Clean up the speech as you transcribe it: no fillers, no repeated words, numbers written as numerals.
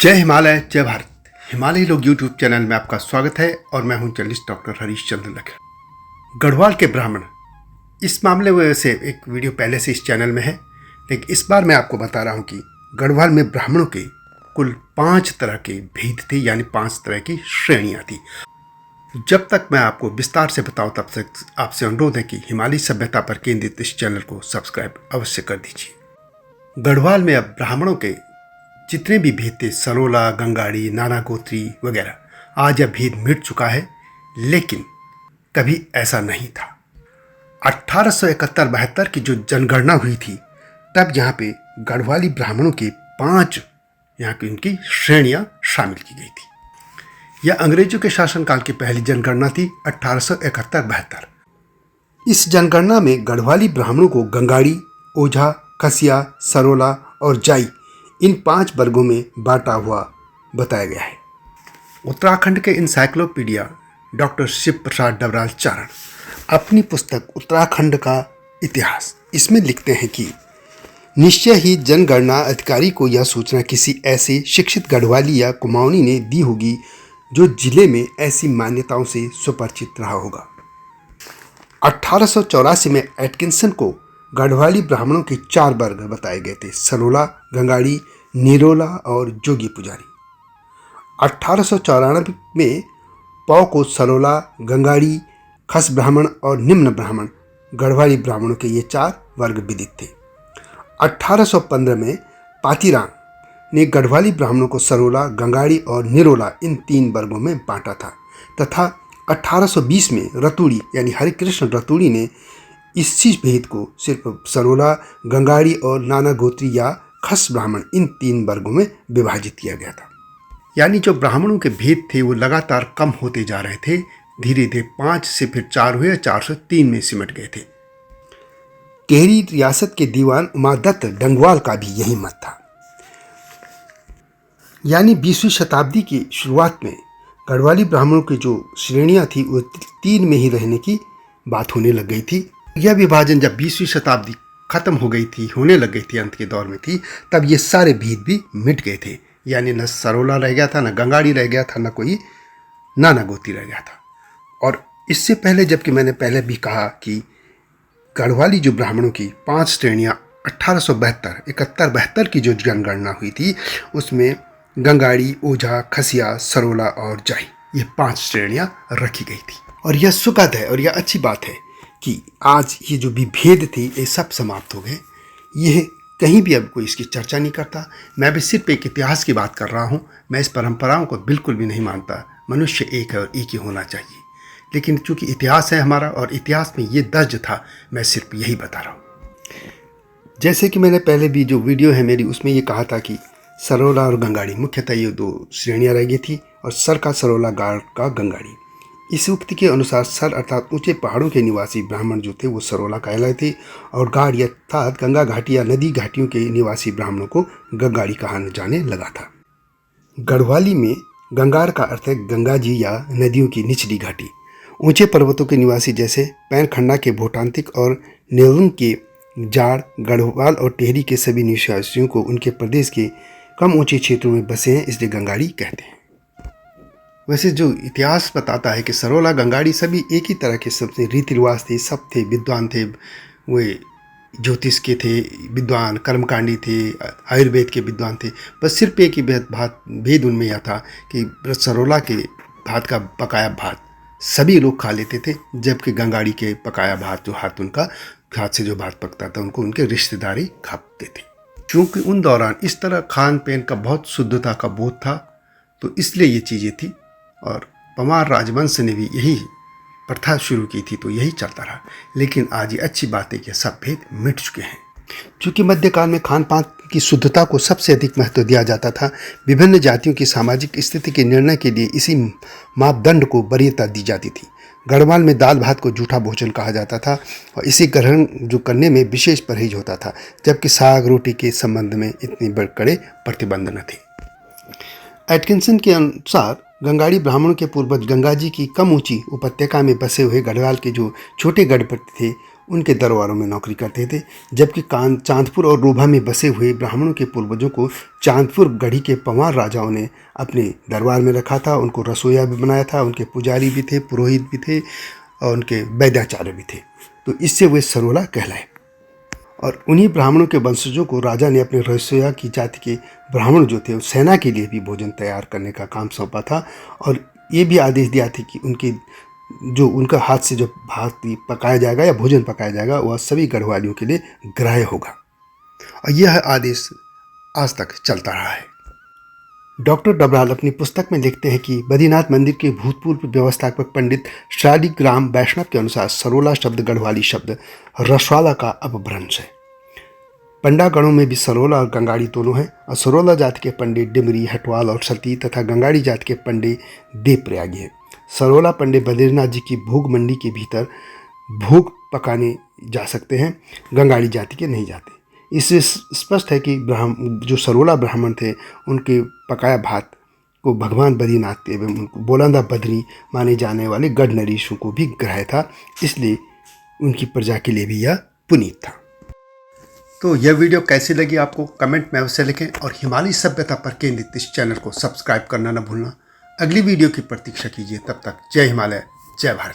जय हिमालय जय भारत। हिमालय लोग यूट्यूब चैनल में आपका स्वागत है और मैं हूं जर्नलिस्ट डॉक्टर हरीश चंद्र लखा। गढ़वाल के ब्राह्मण, इस मामले में वैसे एक वीडियो पहले से इस चैनल में है, लेकिन इस बार मैं आपको बता रहा हूं कि गढ़वाल में ब्राह्मणों के कुल 5 तरह के भेद थे, यानी 5 तरह की श्रेणियां थी। जब तक मैं आपको विस्तार से बताऊं तब तक आपसे अनुरोध है कि हिमालय सभ्यता पर केंद्रित इस चैनल को सब्सक्राइब अवश्य कर दीजिए। गढ़वाल में अब ब्राह्मणों के जितने भी भेद थे, सरोला, गंगाड़ी, नाना गोत्री वगैरह, आज यह भेद मिट चुका है, लेकिन कभी ऐसा नहीं था। 1871-72 की जो जनगणना हुई थी, तब यहाँ पे गढ़वाली ब्राह्मणों के 5 यहाँ की उनकी श्रेणियाँ शामिल की गई थी। यह अंग्रेजों के शासनकाल की पहली जनगणना थी, 1871-72। इस जनगणना में गढ़वाली ब्राह्मणों को गंगाड़ी, ओझा, खसिया, सरोला और जाई, इन 5 वर्गों में बांटा हुआ बताया गया है। उत्तराखंड के इंसाइक्लोपीडिया डॉक्टर शिव प्रसाद डबराल चारण अपनी पुस्तक उत्तराखंड का इतिहास, इसमें लिखते हैं कि निश्चय ही जनगणना अधिकारी को यह सूचना किसी ऐसे शिक्षित गढ़वाली या कुमाऊनी ने दी होगी जो जिले में ऐसी मान्यताओं से सुपरिचित रहा होगा। 1884 में एटकिंसन को गढ़वाली ब्राह्मणों के 4 वर्ग बताए गए थे: सरोला, गंगाड़ी, निरोला और जोगी पुजारी। 1894 में पौ को सरोला, गंगाड़ी, खस ब्राह्मण और निम्न ब्राह्मण, गढ़वाली ब्राह्मणों के ये 4 वर्ग विदित थे। 1815 में पातीराम ने गढ़वाली ब्राह्मणों को सरोला, गंगाड़ी और निरोला, इन 3 वर्गों में बांटा था, तथा 1820 में रतूड़ी यानी हरिकृष्ण रतूड़ी ने इसी भेद को सिर्फ सरोला, गंगाड़ी और नाना गोत्री या खस ब्राह्मण, इन 3 वर्गों में विभाजित किया गया था। यानी जो ब्राह्मणों के भेद थे वो लगातार कम होते जा रहे थे। धीरे धीरे 5 से फिर 4 हुए, 4 से 3 में सिमट गए थे। टिहरी रियासत के दीवान उमादत्त डंगवाल का भी यही मत था। यानी 20वीं शताब्दी की शुरुआत में गढ़वाली ब्राह्मणों की जो श्रेणियां थी वो 3 में ही रहने की बात होने लग गई थी। यह विभाजन जब 20वीं शताब्दी खत्म हो गई थी, होने लग गई थी, अंत के दौर में थी, तब ये सारे भेद भी मिट गए थे। यानी न सरोला रह गया था, न गंगाड़ी रह गया था, न कोई नाना गोती रह गया था। और इससे पहले, जबकि मैंने पहले भी कहा कि गढ़वाली जो ब्राह्मणों की 5 श्रेणियाँ 1872, 71-72 की जो जनगणना हुई थी, उसमें गंगाड़ी, ओझा, खसिया, सरोला और जाई, ये 5 श्रेणियाँ रखी गई थी। और यह सुखद है और यह अच्छी बात है कि आज ये जो भी भेद थे ये सब समाप्त हो गए। यह कहीं भी अब कोई इसकी चर्चा नहीं करता। मैं भी सिर्फ एक इतिहास की बात कर रहा हूँ। मैं इस परंपराओं को बिल्कुल भी नहीं मानता। मनुष्य एक है और एक ही होना चाहिए, लेकिन चूंकि इतिहास है हमारा और इतिहास में ये दर्ज था, मैं सिर्फ यही बता रहा हूँ। जैसे कि मैंने पहले भी जो वीडियो है मेरी, उसमें ये कहा था कि सरोला और गंगाड़ी, मुख्यतः ये 2 श्रेणियाँ रह गई थी, और सर का सरोला, गाढ़ का गंगाड़ी। इस उक्ति के अनुसार सर अर्थात ऊंचे पहाड़ों के निवासी ब्राह्मण जो थे वो सरोला कहलाते थे, और गाढ़ अर्थात गंगा घाटी या नदी घाटियों के निवासी ब्राह्मणों को गंगाड़ी कहा जाने लगा था। गढ़वाली में गंगार का अर्थ है गंगा जी या नदियों की निचली घाटी। ऊंचे पर्वतों के निवासी जैसे पैनखंडा के भोटांतिक और नेवंग के जाड़, गढ़वाल और टिहरी के सभी निवासियों को उनके प्रदेश के कम ऊंचे क्षेत्रों में बसे हैं, इसलिए गंगाड़ी कहते हैं। वैसे जो इतिहास बताता है कि सरोला, गंगाड़ी सभी एक ही तरह के सबसे रीति रिवाज थे, सब थे, विद्वान थे, वे ज्योतिष के थे विद्वान, कर्मकांडी थे, आयुर्वेद के विद्वान थे। बस सिर्फ एक ही भेद उनमें यह था कि सरोला के भात का पकाया भात सभी लोग खा लेते थे, जबकि गंगाड़ी के पकाया भात, जो उनका हाथ से जो भात पकता था, उनको उनके रिश्तेदारी खाते थे। क्योंकि उन दौरान इस तरह खान पीन का बहुत शुद्धता का बोध था, तो इसलिए ये चीज़ें थी। और परमार राजवंश ने भी यही प्रथा शुरू की थी, तो यही चलता रहा। लेकिन आज ये अच्छी बात है कि सब भेद मिट चुके हैं। चूँकि मध्यकाल में खान पान की शुद्धता को सबसे अधिक महत्व दिया जाता था, विभिन्न जातियों की सामाजिक स्थिति के निर्णय के लिए इसी मापदंड को वरीयता दी जाती थी। गढ़वाल में दाल भात को जूठा भोजन कहा जाता था और इसे ग्रहण जो करने में विशेष परहेज होता था, जबकि साग रोटी के संबंध में इतने कड़े प्रतिबंध न थे। एटकिंसन के अनुसार गंगाड़ी ब्राह्मणों के पूर्वज गंगा जी की कम ऊंची उपत्यका में बसे हुए गढ़वाल के जो छोटे गढ़पति थे, उनके दरबारों में नौकरी करते थे, जबकि चांदपुर और रोभा में बसे हुए ब्राह्मणों के पूर्वजों को चांदपुर गढ़ी के पंवार राजाओं ने अपने दरबार में रखा था। उनको रसोईया भी बनाया था, उनके पुजारी भी थे, पुरोहित भी थे और उनके वैद्याचार्य भी थे। तो इससे वे सरोला कहलाए। और उन्हीं ब्राह्मणों के वंशजों को राजा ने अपने रसोईया की जाति के ब्राह्मण जो थे सेना के लिए भी भोजन तैयार करने का काम सौंपा था, और ये भी आदेश दिया था कि उनका हाथ से जो भात पकाया जाएगा या भोजन पकाया जाएगा वह सभी गढ़वालियों के लिए ग्राह्य होगा। और यह आदेश आज तक चलता रहा है। डॉक्टर डबराल अपनी पुस्तक में लिखते हैं कि बद्रीनाथ मंदिर के भूतपूर्व व्यवस्थापक पंडित शालिग्राम वैष्णव के अनुसार सरोला शब्द गढ़वाली शब्द रसवाला का अपभ्रंश है। पंडागणों में भी सरोला और गंगाड़ी दोनों हैं, और सरोला जाति के पंडे डिमरी, हटवाल और सती तथा गंगाड़ी जाति के पंडे देवप्रयागी हैं। सरोला पंडे बद्रीनाथ जी की भोग मंडी के भीतर भोग पकाने जा सकते हैं, गंगाड़ी जाति के नहीं जाते। इससे स्पष्ट है कि जो सरोला ब्राह्मण थे उनके पकाया भात को भगवान बद्रीनाथ एवं उनको बोलंदा बद्री माने जाने वाले गढ़ नरीशों को भी ग्राह्य था, इसलिए उनकी प्रजा के लिए भी यह पुनीत था। तो यह वीडियो कैसी लगी आपको कमेंट में अवश्य लिखें, और हिमालय सभ्यता पर केंद्रित इस चैनल को सब्सक्राइब करना न भूलना। अगली वीडियो की प्रतीक्षा कीजिए। तब तक जय हिमालय, जय भारत।